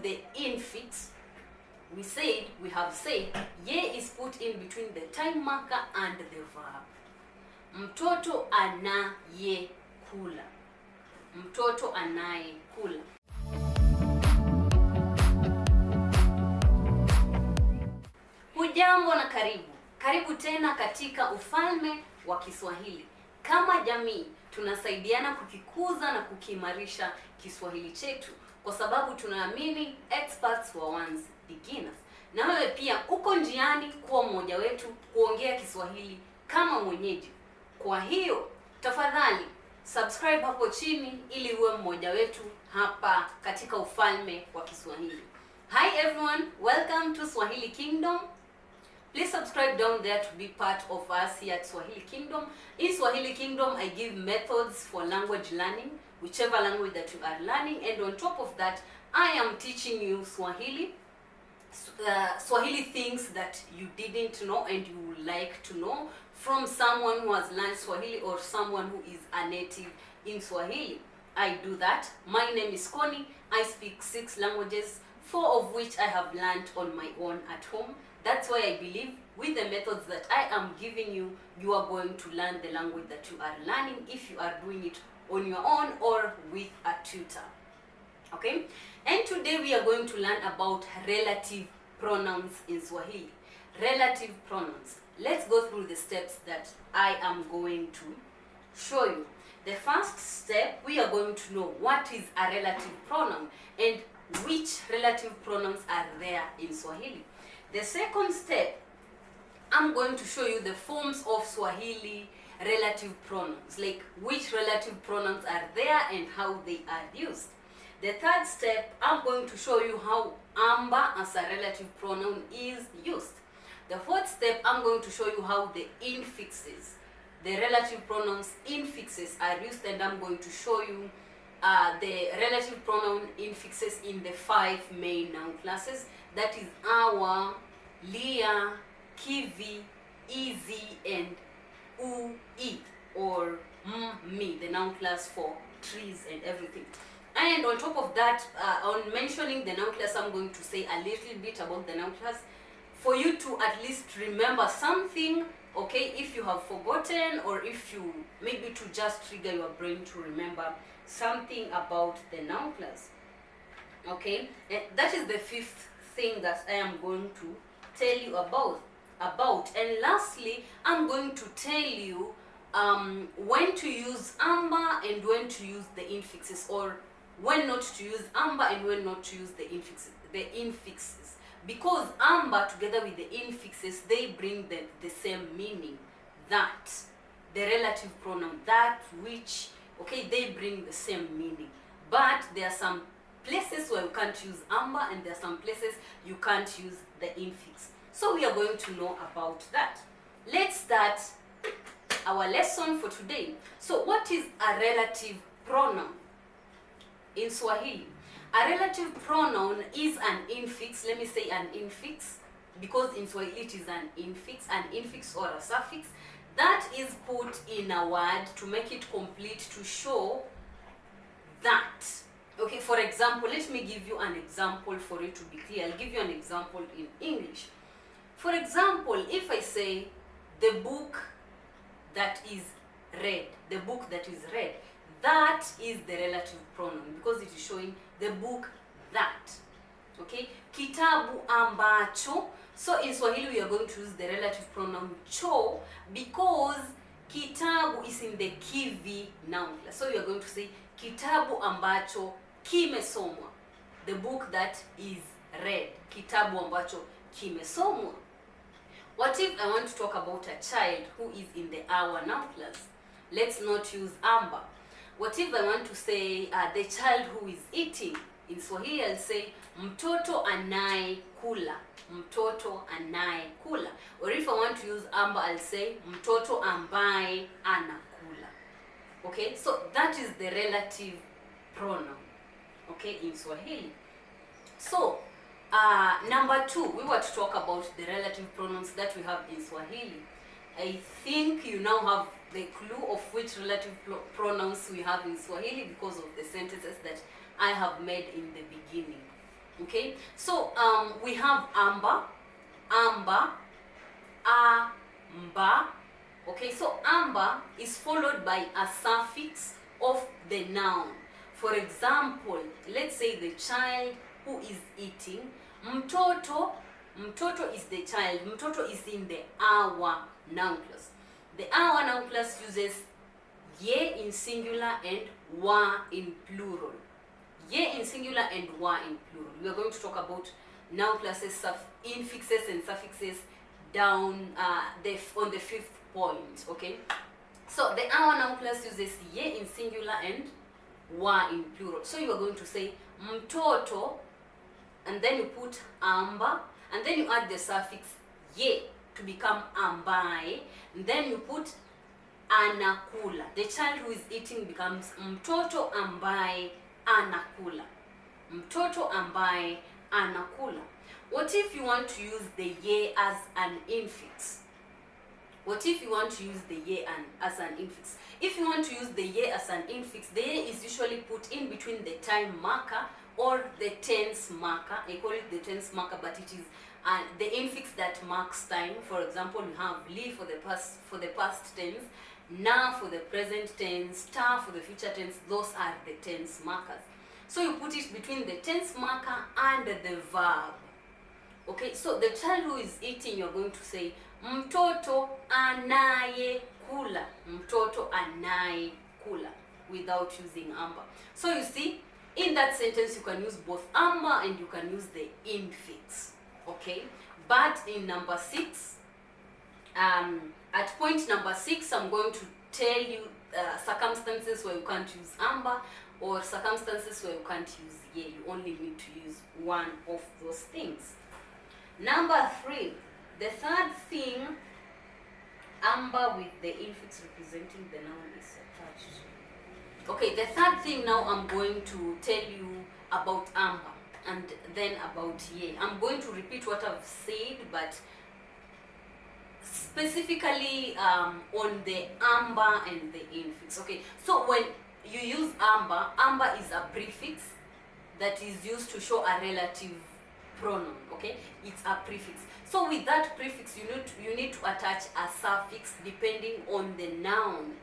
the infix, we have said ye is put in between the time marker and the verb. Mtoto anaye kula. Mtoto anaye kula. Hujambo na karibu. Karibu tena katika ufalme wa Kiswahili. Kama jamii tunasaidiana kukikuza na kukiimarisha Kiswahili chetu kwa sababu tunaamini experts were once beginners. Na wewe pia uko njiani kuwa mmoja wetu kuongea Kiswahili kama mwenyeji. Kwa hiyo tafadhali subscribe hapo chini ili uwe mmoja wetu hapa katika ufalme wa Kiswahili. Hi everyone, welcome to Swahili Kingdom. Please subscribe down there to be part of us here at Swahili Kingdom. In Swahili Kingdom, I give methods for language learning, whichever language that you are learning, and on top of that, I am teaching you Swahili. Swahili things that you didn't know and you would like to know from someone who has learned Swahili or someone who is a native in Swahili. I do that. My name is Connie. I speak 6 languages, 4 of which I have learned on my own at home. That's why I believe with the methods that I am giving you, you are going to learn the language that you are learning if you are doing it on your own or with a tutor. Okay? And today we are going to learn about relative pronouns in Swahili. Relative pronouns. Let's go through the steps that I am going to show you. The first step, we are going to know what is a relative pronoun and which relative pronouns are there in Swahili. The second step, I'm going to show you the forms of Swahili relative pronouns, like which relative pronouns are there and how they are used. The third step, I'm going to show you how Amba as a relative pronoun is used. The fourth step, I'm going to show you how the infixes, the relative pronouns infixes are used, and I'm going to show you the relative pronoun infixes in the 5 main noun classes. That is our, lia, kivi, easy, and ui, or me, the noun class for trees and everything. And on top of that, on mentioning the noun class, I'm going to say a little bit about the noun class for you to at least remember something, okay, if you have forgotten or if you maybe to just trigger your brain to remember something about the noun class. Okay, and that is the 5th thing that I am going to tell you about. And lastly, I'm going to tell you when to use Amba and when to use the infixes, or when not to use Amba and when not to use the infixes. Because Amba together with the infixes, they bring the same meaning. That, the relative pronoun, that, which, okay, they bring the same meaning. But there are some places where you can't use Amba and there are some places you can't use the infix. So we are going to know about that. Let's start our lesson for today. So what is a relative pronoun in Swahili? A relative pronoun is an infix. Let me say an infix, because in Swahili it is an infix or a suffix that is put in a word to make it complete, to show that. Okay, for example, let me give you an example for it to be clear. I'll give you an example in English. For example, if I say the book that is read, the book that is read, that is the relative pronoun because it is showing the book that. Okay, kitabu ambacho. So in Swahili we are going to use the relative pronoun cho because kitabu is in the kivi noun class. So we are going to say kitabu ambacho kimesomwa, the book that is read, kitabu ambacho kimesomwa. What if I want to talk about a child who is in the our noun class? Let's not use Amba. What if I want to say the child who is eating? In Swahili I'll say mtoto anaye kula, mtoto anaye kula. Or if I want to use Amba, I'll say mtoto ambaye anakula. Okay, so that is the relative pronoun, okay, in Swahili. So number 2, we were to talk about the relative pronouns that we have in Swahili. I think you now have the clue of which relative pronouns we have in Swahili because of the sentences that I have made in the beginning. Okay, so we have Amba, Amba, Amba. Okay, so Amba is followed by a suffix of the noun. For example, let's say the child who is eating. Mtoto, mtoto is the child. Mtoto is in the our noun class. The our noun class uses ye in singular and wa in plural. Ye in singular and wa in plural. We are going to talk about noun classes, infixes and suffixes down on the fifth point. Okay, so the our noun class uses ye in singular and wa in plural. So you are going to say mtoto, and then you put amba, and then you add the suffix ye to become ambaye, and then you put anakula. The child who is eating becomes mtoto ambaye anakula. Mtoto ambaye anakula. What if you want to use the ye as an infix? What if you want to use the ye as an infix? If you want to use the ye as an infix, the ye is usually put in between the time marker or the tense marker. I call it the tense marker, but it is the infix that marks time. For example, you have li for the past tense, na for the present tense, ta for the future tense. Those are the tense markers. So you put it between the tense marker and the verb. Okay, so the child who is eating, you're going to say mtoto anaye kula. Mtoto anaye kula, without using amba. So you see, in that sentence you can use both amba and you can use the infix. Okay, but in number 6, at point number 6, I'm going to tell you circumstances where you can't use amba, or circumstances where you can't use ye. You only need to use one of those things. Number 3, the third thing, amba with the infix representing the noun is attached. Okay, the third thing now I'm going to tell you about amba and then about ye. I'm going to repeat what I've said, but specifically on the amba and the infix. Okay, so when you use amba, amba is a prefix that is used to show a relative pronoun. Okay, it's a prefix. So with that prefix, you need to attach a suffix depending on the noun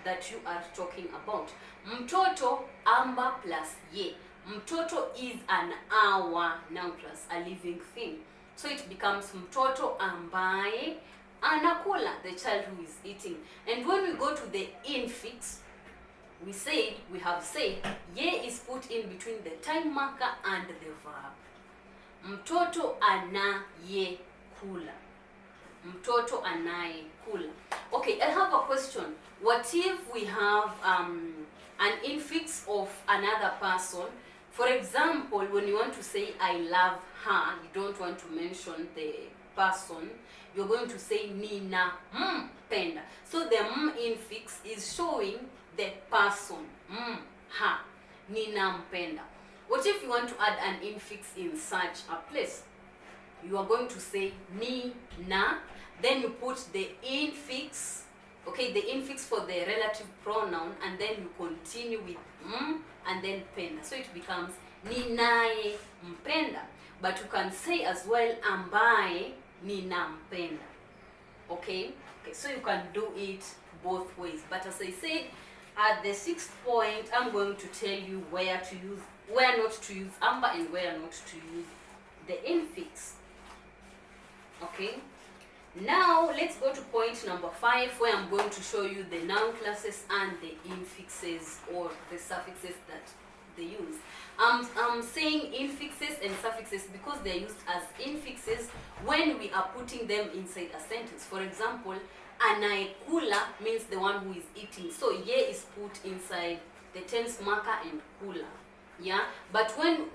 that you are talking about. Mtoto, amba plus ye. Mtoto is an our noun plus, a living thing. So it becomes mtoto ambaye anakula, the child who is eating. And when we go to the infix, we have said ye is put in between the time marker and the verb. Mtoto anaye kula. Mtoto anaye kula. Okay, I have a question. What if we have an infix of another person? For example, when you want to say I love her, you don't want to mention the person, you're going to say nina mpenda. So the infix is showing the person, her, nina mpenda. What if you want to add an infix in such a place? You are going to say ni na, then you put the infix, okay, the infix for the relative pronoun, and then you continue with and then penda. So it becomes ninaye mpenda. But you can say as well ambaye ninampenda. Okay, so you can do it both ways. But as I said, at the 6th point, I'm going to tell you where not to use amba and where not to use the infix. Okay, now let's go to point number 5, where I'm going to show you the noun classes and the infixes or the suffixes that they use. I'm saying infixes and suffixes because they're used as infixes when we are putting them inside a sentence. For example, anayekula means the one who is eating. So ye is put inside the tense marker and kula. Yeah, but when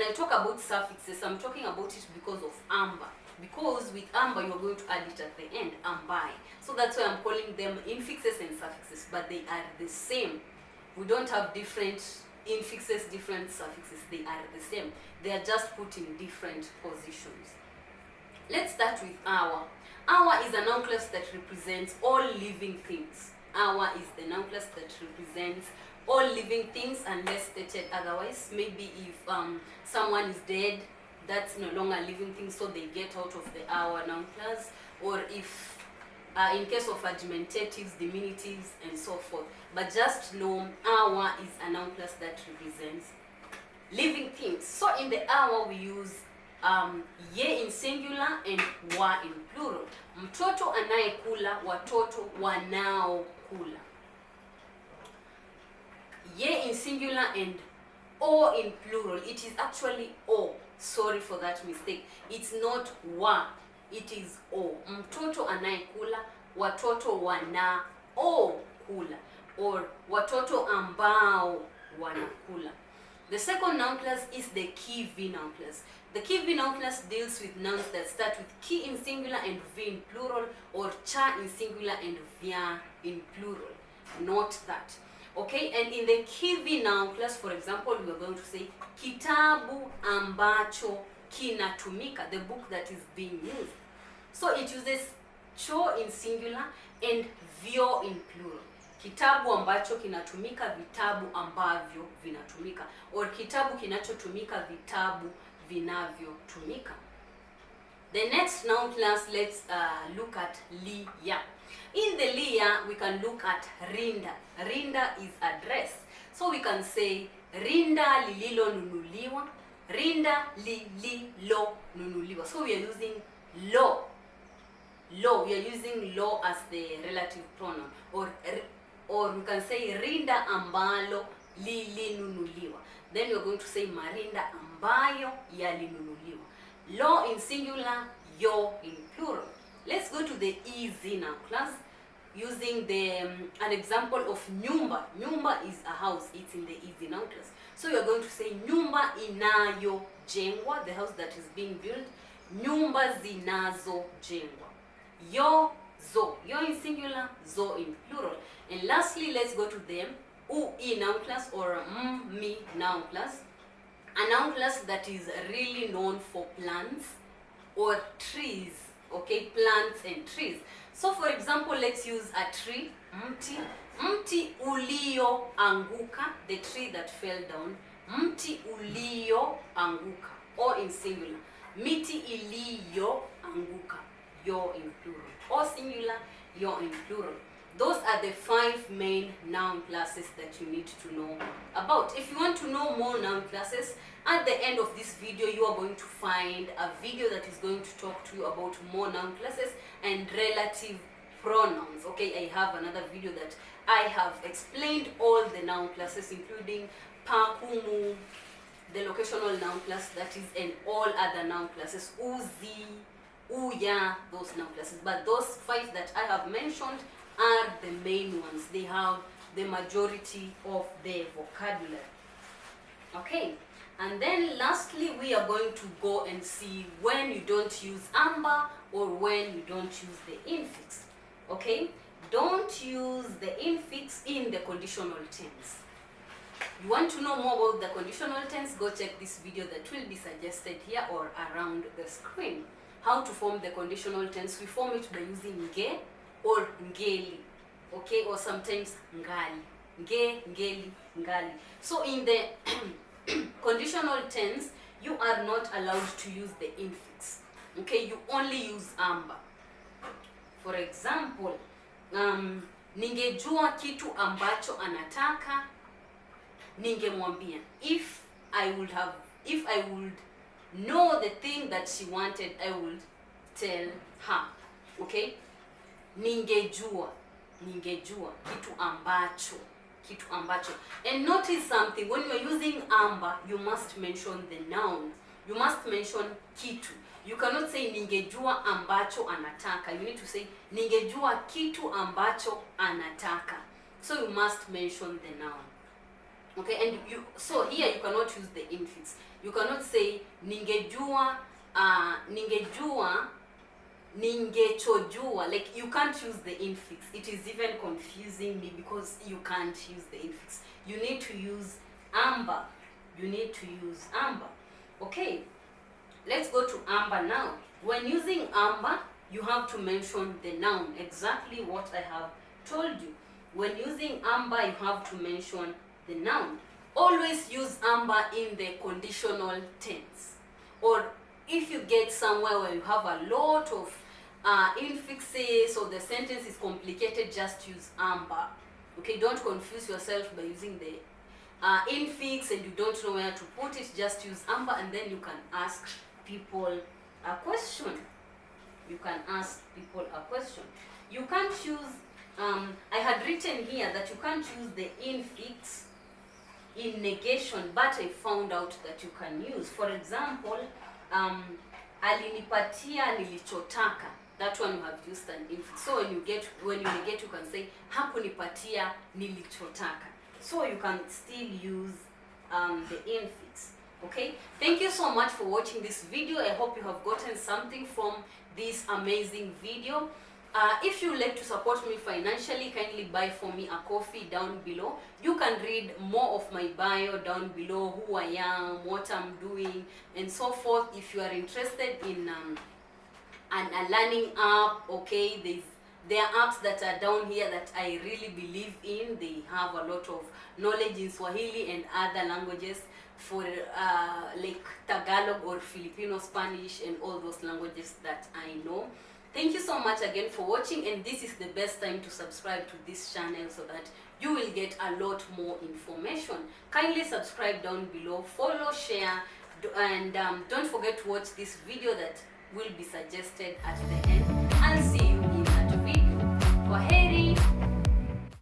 I talk about suffixes, I'm talking about it because of amba. Because with amba, you're going to add it at the end, ambaye. So that's why I'm calling them infixes and suffixes, but they are the same. We don't have different infixes, different suffixes. They are the same. They are just put in different positions. Let's start with our. Our is a noun class that represents all living things. Our is the noun class that represents all living things unless stated otherwise. Maybe if someone is dead, that's no longer a living thing, so they get out of the our noun class. Or if in case of argumentatives, diminutives, and so forth. But just know our is a noun class that represents living things. So in the our we use ye in singular and wa in plural. Mtoto anayekula, watoto wanaokula. Ye in singular and o in plural. It is actually o. Sorry for that mistake. It's not wa. It is o. Mtoto anayekula, watoto wanaokula, or watoto ambao wanakula. The second noun class is the key V noun class. The key V noun class deals with nouns that start with ki in singular and v in plural, or cha in singular and vya in plural. Note that. Okay, and in the key V noun class, for example, we are going to say kitabu ambacho kinatumika, the book that is being used. So it uses cho in singular and vyo in plural. Kitabu ambacho kinatumika, vitabu ambavyo vinatumika, or kitabu kinachotumika, vitabu vinavyotumika. The next noun class, let's look at liya. In the liya, we can look at rinda. Rinda is a dress. So we can say rinda lililonunuliwa, rinda lililonunuliwa. So we are using lo. Lo, we are using lo as the relative pronoun. Or we can say rinda ambalo lilinunuliwa. Then we are going to say marinda ambayo yalinunuliwa. Lo in singular, yo in plural. Let's go to the easy noun class using an example of nyumba. Nyumba is a house. It's in the easy noun class. So you are going to say nyumba inayojengwa, the house that is being built. Nyumba zinazojengwa. Yo, zo. Yo in singular, zo in plural. And lastly, let's go to the ui noun class, or mi noun class. A noun class that is really known for plants or trees. Okay, plants and trees. So for example, let's use a tree, mti. Mti ulioanguka, the tree that fell down. Mti ulioanguka, or in singular. Miti iliyoanguka, yo in plural. Or singular, yo in plural. Those are the 5 main noun classes that you need to know about. If you want to know more noun classes, at the end of this video, you are going to find a video that is going to talk to you about more noun classes and relative pronouns. Okay, I have another video that I have explained all the noun classes, including pakumu, the locational noun class, that is, and all other noun classes, uzi, uya, those noun classes. But those 5 that I have mentioned are the main ones. They have the majority of the vocabulary. Okay, and then lastly, we are going to go and see when you don't use amba or when you don't use the infix. Okay, don't use the infix in the conditional tense. You want to know more about the conditional tense? Go check this video that will be suggested here or around the screen. How to form the conditional tense? We form it by using nge or ngeli, okay, or sometimes ngali. Nge, ngeli, ngali. So in the conditional tense, you are not allowed to use the infix. Okay, you only use amba. For example, ningejua kitu ambacho anataka, ningemwambia. If I would know the thing that she wanted, I would tell her. Okay? Ningejua kitu ambacho. And notice something, when you are using amba, you must mention the noun. You must mention kitu. You cannot say ningejua ambacho anataka. You need to say ningejua kitu ambacho anataka. So you must mention the noun. Okay, and so here you cannot use the infix. You cannot say ningejua ningechojua. Like, you can't use the infix. It is even confusing me because you can't use the infix. You need to use amba. Okay, let's go to amba now. When using amba, you have to mention the noun, exactly what I have told you. When using amba, you have to mention the noun. Always use Amba in the conditional tense. Or if you get somewhere where you have a lot of infixes or the sentence is complicated, just use Amba. Okay, don't confuse yourself by using the infix and you don't know where to put it. Just use Amba, and then you can ask people a question. You can ask people a question. You can't use, I had written here that you can't use the infix in negation, but I found out that you can use. For example, alinipatia nilichotaka. That one you have used an infix. So when you negate, you can say hakunipatia nilichotaka. So you can still use the infix. Okay, thank you so much for watching this video. I hope you have gotten something from this amazing video. If you would like to support me financially, kindly buy for me a coffee down below. You can read more of my bio down below, who I am, what I'm doing, and so forth. If you are interested in a learning app, okay, there are apps that are down here that I really believe in. They have a lot of knowledge in Swahili and other languages for like Tagalog or Filipino, Spanish, and all those languages that I know. Thank you so much again for watching, and this is the best time to subscribe to this channel so that you will get a lot more information. Kindly subscribe down below, follow, share, and don't forget to watch this video that will be suggested at the end. I'll see you in that video. Kwaheri.